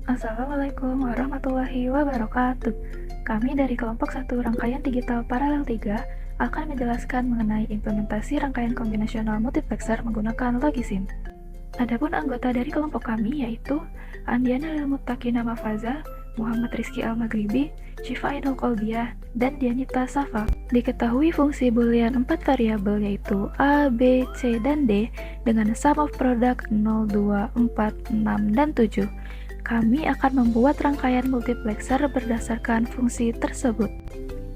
Assalamualaikum warahmatullahi wabarakatuh. Kami dari kelompok 1 Rangkaian Digital Paralel 3 akan menjelaskan mengenai implementasi rangkaian kombinasional multiplexer menggunakan Logisim. Adapun anggota dari kelompok kami yaitu Andiana Lilmuttaqina Mafaza, Muhammad Rizky Al-Maghribi, Syifa Ainul Kolbiah, dan Dianita Safa. Diketahui fungsi boolean 4 variabel yaitu A, B, C, dan D dengan sum of product 0, 2, 4, 6, dan 7. Kami akan membuat rangkaian multiplexer berdasarkan fungsi tersebut.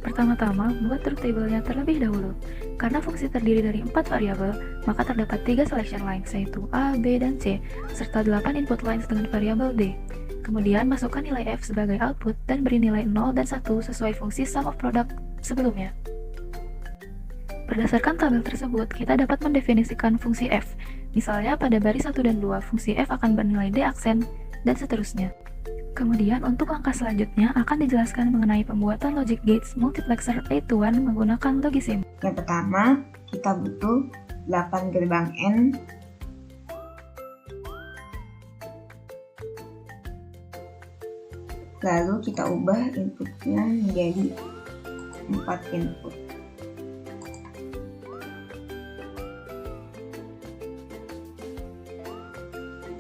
Pertama-tama, buat truth table-nya terlebih dahulu. Karena fungsi terdiri dari 4 variabel, maka terdapat 3 selection lines, yaitu A, B, dan C, serta 8 input lines dengan variabel D. Kemudian, masukkan nilai F sebagai output dan beri nilai 0 dan 1 sesuai fungsi sum of product sebelumnya. Berdasarkan tabel tersebut, kita dapat mendefinisikan fungsi F. Misalnya, pada baris 1 dan 2, fungsi F akan bernilai D aksen, dan seterusnya. Kemudian untuk langkah selanjutnya akan dijelaskan mengenai pembuatan logic gates multiplexer 8-to-1 menggunakan Logisim. Yang pertama, kita butuh 8 gerbang N, lalu kita ubah inputnya menjadi 4 input.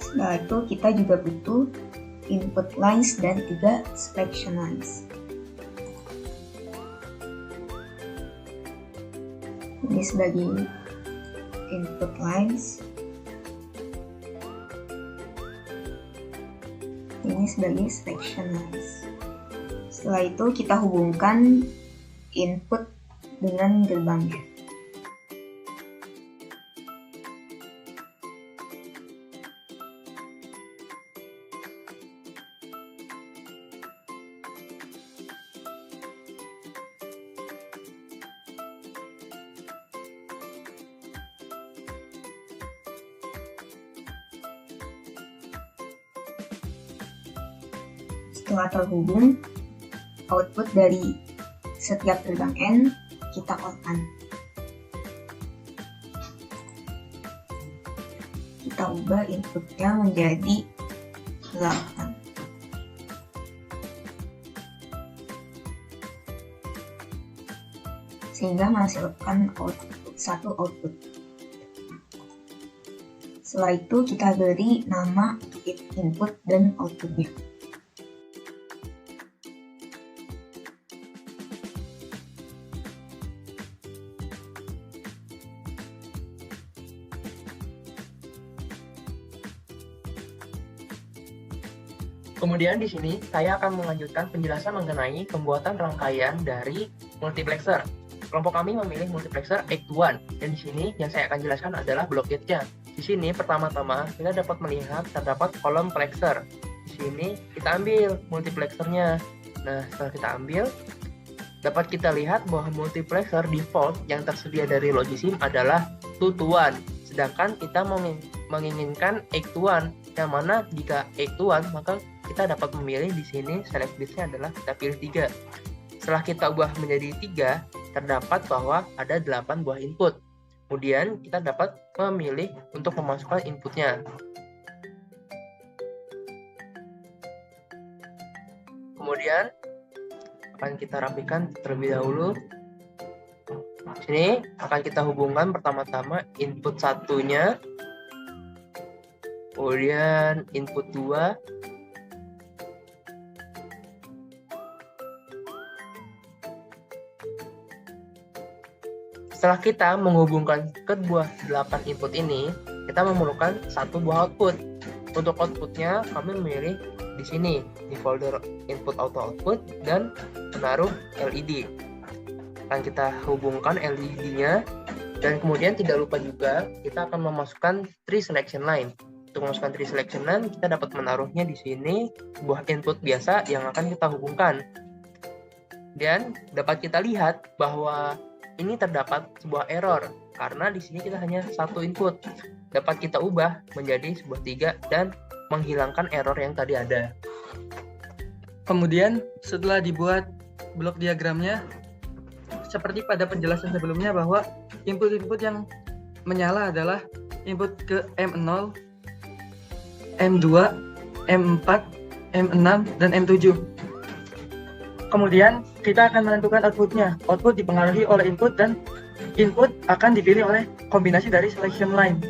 Setelah itu kita juga butuh input lines dan 3 selection lines. Ini sebagai input lines, ini sebagai selection lines. Setelah itu kita hubungkan input dengan gerbangnya. Setelah terhubung, output dari setiap gerbang N kita call-kan. Kita ubah inputnya menjadi 8. Sehingga menghasilkan satu output. Setelah itu kita beri nama input dan outputnya. Kemudian di sini saya akan melanjutkan penjelasan mengenai pembuatan rangkaian dari multiplexer. Kelompok kami memilih multiplexer 8-to-1 dan di sini yang saya akan jelaskan adalah block gate-nya. Di sini pertama-tama kita dapat melihat terdapat kolom plexer. Di sini kita ambil multiplexernya. Nah, setelah kita ambil, dapat kita lihat bahwa multiplexer default yang tersedia dari Logisim adalah 2-to-1. Sedangkan kita menginginkan 8-to-1, yang mana jika 8-to-1 maka kita dapat memilih di sini select bit-nya adalah kita pilih 3. Setelah kita ubah menjadi 3, terdapat bahwa ada 8 buah input. Kemudian kita dapat memilih untuk memasukkan inputnya. Kemudian akan kita rapikan terlebih dahulu. Di sini akan kita hubungkan pertama-tama input satunya, kemudian input 2, setelah kita menghubungkan kedua 8 input ini, kita memerlukan satu buah output. Untuk outputnya kami memilih di sini di folder input auto output dan menaruh LED. Akan kita hubungkan LED-nya dan kemudian tidak lupa juga kita akan memasukkan tree selection line. Untuk memasukkan tree selection line, kita dapat menaruhnya di sini buah input biasa yang akan kita hubungkan. Dan dapat kita lihat bahwa ini terdapat sebuah error karena di sini kita hanya satu input. Dapat kita ubah menjadi sebuah 3 dan menghilangkan error yang tadi ada. Kemudian setelah dibuat blok diagramnya, seperti pada penjelasan sebelumnya bahwa input-input yang menyala adalah input ke M0, M2, M4, M6, dan M7. Kemudian kita akan menentukan outputnya. Output dipengaruhi oleh input dan input akan dipilih oleh kombinasi dari selection line.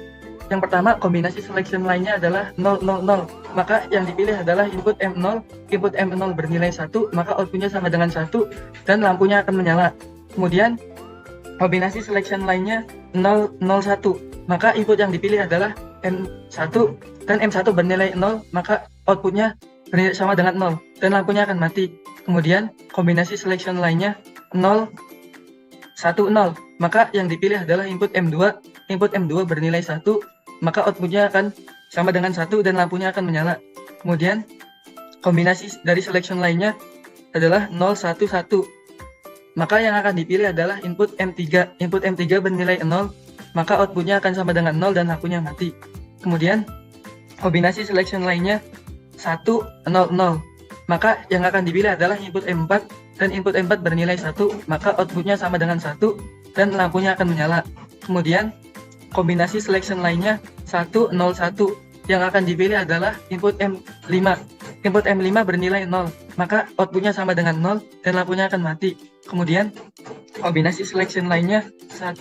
Yang pertama, kombinasi selection line-nya adalah 0, 0, 0. Maka yang dipilih adalah input M0. Input M0 bernilai 1, maka outputnya sama dengan 1 dan lampunya akan menyala. Kemudian kombinasi selection line-nya 0, 0, 1. Maka input yang dipilih adalah M1 dan M1 bernilai 0, maka outputnya bernilai sama dengan 0 dan lampunya akan mati. Kemudian kombinasi selection line-nya 0, 1, 0. Maka yang dipilih adalah input M2. Input M2 bernilai 1, maka outputnya akan sama dengan 1 dan lampunya akan menyala. Kemudian kombinasi dari selection line-nya adalah 0, 1, 1. Maka yang akan dipilih adalah input M3. Input M3 bernilai 0, maka outputnya akan sama dengan 0 dan lampunya mati. Kemudian kombinasi selection line-nya 1, 0, 0. Maka yang akan dipilih adalah input M4 dan input M4 bernilai 1, maka outputnya sama dengan 1 dan lampunya akan menyala. Kemudian kombinasi selection line-nya 1, 0, 1. Yang akan dipilih adalah input M5. Input M5 bernilai 0, maka outputnya sama dengan 0 dan lampunya akan mati. Kemudian kombinasi selection line-nya 1,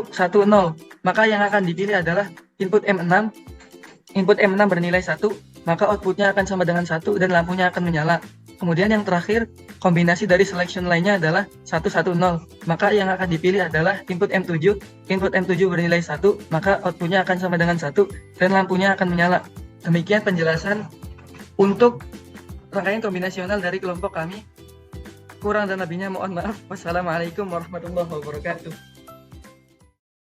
1, 0. Maka yang akan dipilih adalah input M6. Input M6 bernilai 1, maka outputnya akan sama dengan 1 dan lampunya akan menyala. Kemudian yang terakhir, kombinasi dari selection line-nya adalah 1, 1, 0. Maka yang akan dipilih adalah input M7. Input M7 bernilai 1, maka outputnya akan sama dengan 1 dan lampunya akan menyala. Demikian penjelasan untuk rangkaian kombinasional dari kelompok kami. Kurang dan lebihnya mohon maaf. Wassalamualaikum warahmatullahi wabarakatuh.